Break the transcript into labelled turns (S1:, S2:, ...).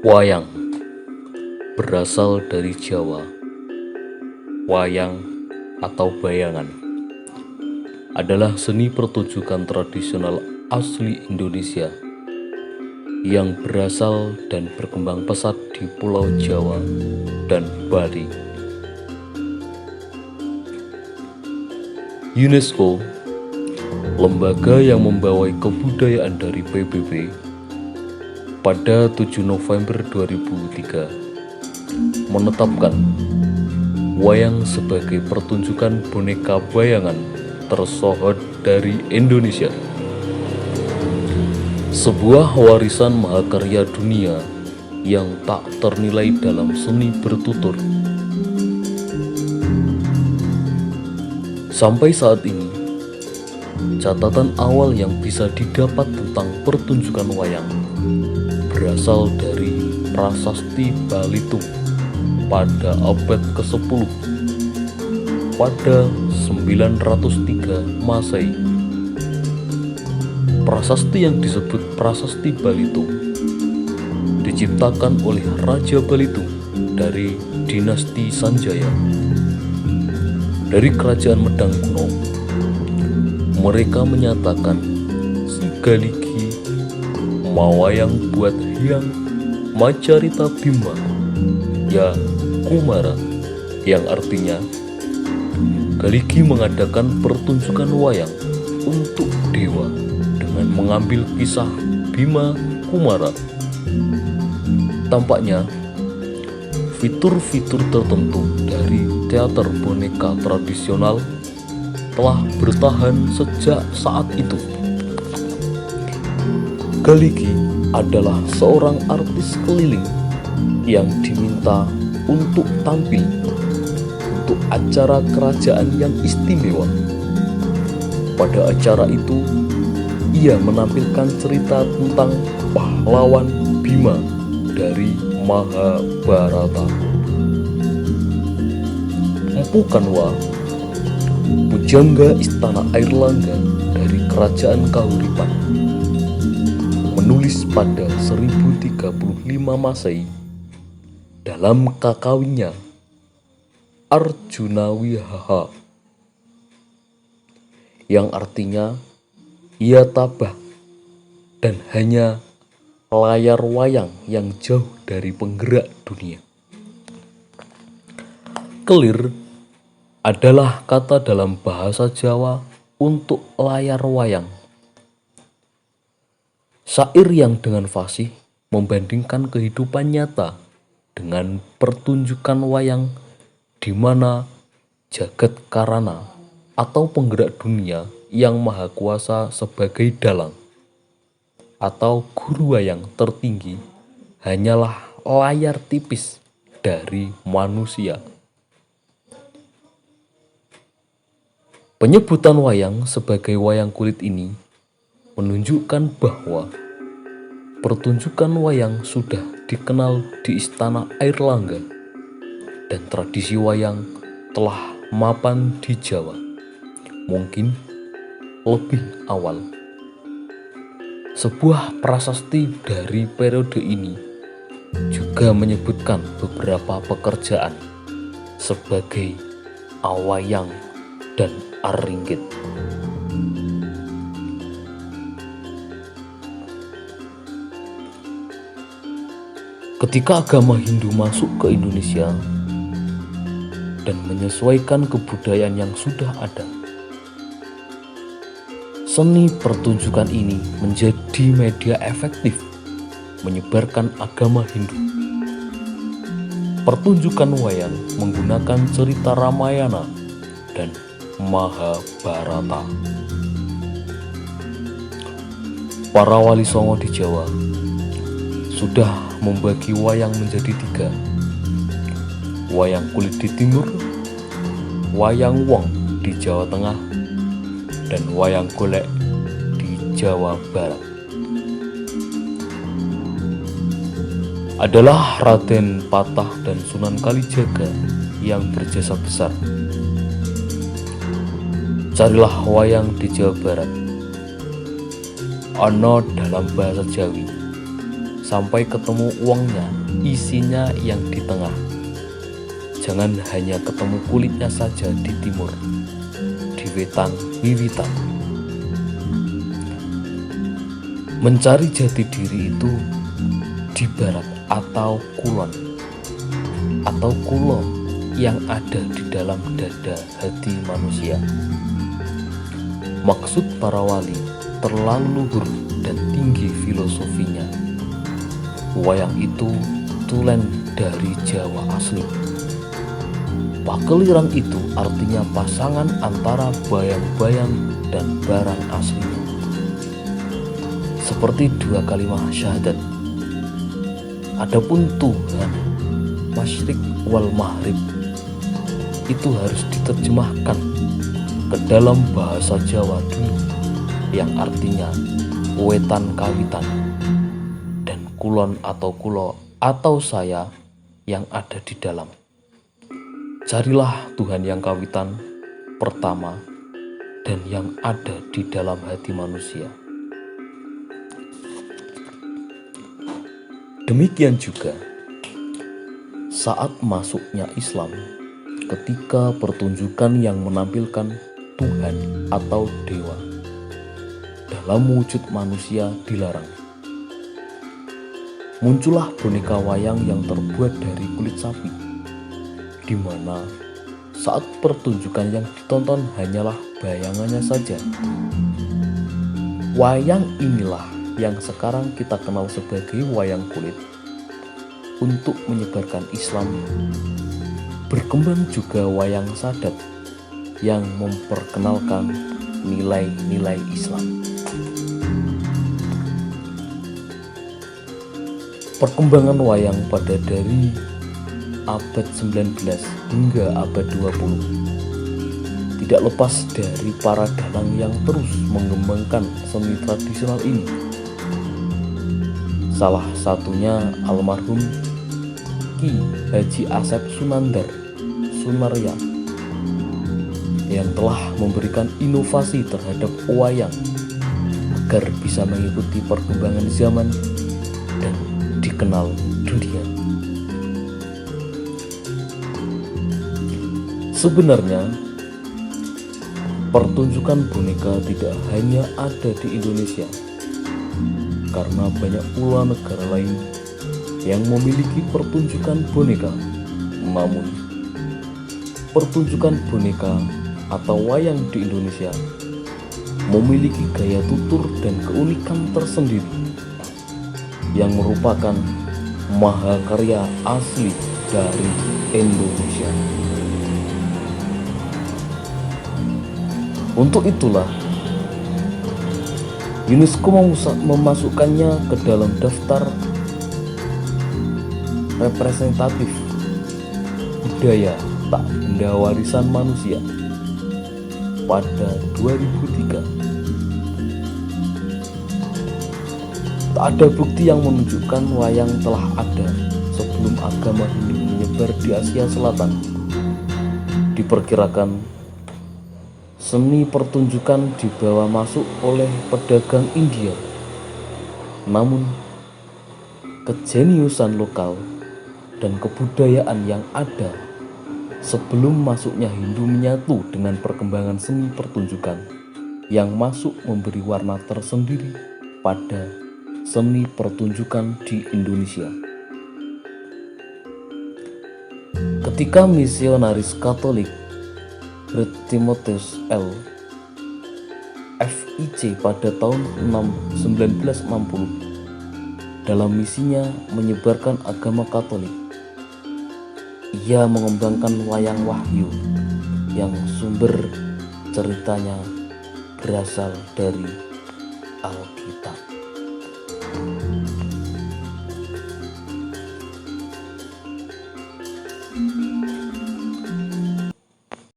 S1: Wayang berasal dari Jawa. Wayang atau bayangan adalah seni pertunjukan tradisional asli Indonesia yang berasal dan berkembang pesat di Pulau Jawa dan Bali. UNESCO, lembaga yang membawai kebudayaan dari PBB, pada 7 November 2003 menetapkan wayang sebagai pertunjukan boneka bayangan tersohor dari Indonesia, sebuah warisan mahakarya dunia yang tak ternilai dalam seni bertutur. Sampai saat ini, catatan awal yang bisa didapat tentang pertunjukan wayang berasal dari Prasasti Balitung pada abad ke-10 pada 903 Masehi. Prasasti yang disebut Prasasti Balitung diciptakan oleh Raja Balitung dari dinasti Sanjaya dari Kerajaan Medang kuno. Mereka menyatakan si Galigi mawayang buat hyang macarita Bima ya Kumara, yang artinya Galigi mengadakan pertunjukan wayang untuk dewa dengan mengambil kisah Bima Kumara. Tampaknya fitur-fitur tertentu dari teater boneka tradisional telah bertahan sejak saat itu. Galigi adalah seorang artis keliling yang diminta untuk tampil untuk acara kerajaan yang istimewa. Pada acara itu, ia menampilkan cerita tentang pahlawan Bima dari Mahabharata. Empu Kanwa, pujangga istana Airlangga dari kerajaan Kahuripan, menulis pada 1035 Masehi dalam kakawinnya Arjuna Wihaha, yang artinya ia tabah dan hanya layar wayang yang jauh dari penggerak dunia. Kelir adalah kata dalam bahasa Jawa untuk layar wayang. Syair yang dengan fasih membandingkan kehidupan nyata dengan pertunjukan wayang di mana jagat karana atau penggerak dunia yang maha kuasa sebagai dalang atau guru wayang tertinggi hanyalah layar tipis dari manusia. Penyebutan wayang sebagai wayang kulit ini menunjukkan bahwa pertunjukan wayang sudah dikenal di istana Airlangga dan tradisi wayang telah mapan di Jawa, mungkin lebih awal. Sebuah prasasti dari periode ini juga menyebutkan beberapa pekerjaan sebagai awayang dan aringgit. Ketika agama Hindu masuk ke Indonesia dan menyesuaikan kebudayaan yang sudah ada, seni pertunjukan ini menjadi media efektif menyebarkan agama Hindu. Pertunjukan wayang menggunakan cerita Ramayana dan Mahabharata. Para wali songo di Jawa sudah membagi wayang menjadi 3. Wayang kulit di timur, wayang wong di Jawa Tengah, dan wayang golek di Jawa Barat. Adalah Raden Patah dan Sunan Kalijaga yang berjasa besar. Carilah wayang di Jawa Barat. Ono dalam bahasa Jawi sampai ketemu uangnya, isinya yang di tengah. Jangan hanya ketemu kulitnya saja di timur, di wetan, wiwitan. Mencari jati diri itu di barat atau kulon, atau kulo yang ada di dalam dada hati manusia. Maksud para wali terlalu luhur dan tinggi filosofinya. Wayang itu tulen dari Jawa asli. Pakeliran itu artinya pasangan antara bayang-bayang dan barang aslinya. Seperti dua kalimat syahadat. Adapun Tuhan, Masyriq wal Maghrib, itu harus diterjemahkan ke dalam bahasa Jawa dulu, yang artinya wetan kawitan, dan kulon atau kulo atau saya yang ada di dalam. Carilah Tuhan yang kawitan pertama dan yang ada di dalam hati manusia. Demikian juga saat masuknya Islam, ketika pertunjukan yang menampilkan Tuhan atau dewa dalam wujud manusia dilarang. Muncullah boneka wayang yang terbuat dari kulit sapi, di mana saat pertunjukan yang ditonton hanyalah bayangannya saja. Wayang inilah yang sekarang kita kenal sebagai wayang kulit. Untuk menyebarkan Islam, berkembang juga wayang sadat yang memperkenalkan nilai-nilai Islam. Perkembangan wayang pada dari abad 19 hingga abad 20 tidak lepas dari para dalang yang terus mengembangkan seni tradisional ini. Salah satunya almarhum Ki Haji Asep Sunandar Sunarya yang telah memberikan inovasi terhadap wayang agar bisa mengikuti perkembangan zaman dan dikenal dunia. Sebenarnya pertunjukan boneka tidak hanya ada di Indonesia, karena banyak pula negara lain yang memiliki pertunjukan boneka. Namun, pertunjukan boneka atau wayang di Indonesia memiliki gaya tutur dan keunikan tersendiri yang merupakan mahakarya asli dari Indonesia. Untuk itulah UNESCO memasukkannya ke dalam daftar representatif budaya tak benda warisan manusia pada 2003. Tak ada bukti yang menunjukkan wayang telah ada sebelum agama Hindu menyebar di Asia Selatan. Diperkirakan seni pertunjukan dibawa masuk oleh pedagang India. Namun, kejeniusan lokal dan kebudayaan yang ada sebelum masuknya Hindu menyatu dengan perkembangan seni pertunjukan yang masuk memberi warna tersendiri pada seni pertunjukan di Indonesia. Ketika misionaris Katolik Great Timotheus L. FIC pada tahun 1960 dalam misinya menyebarkan agama Katolik, ia mengembangkan wayang wahyu yang sumber ceritanya berasal dari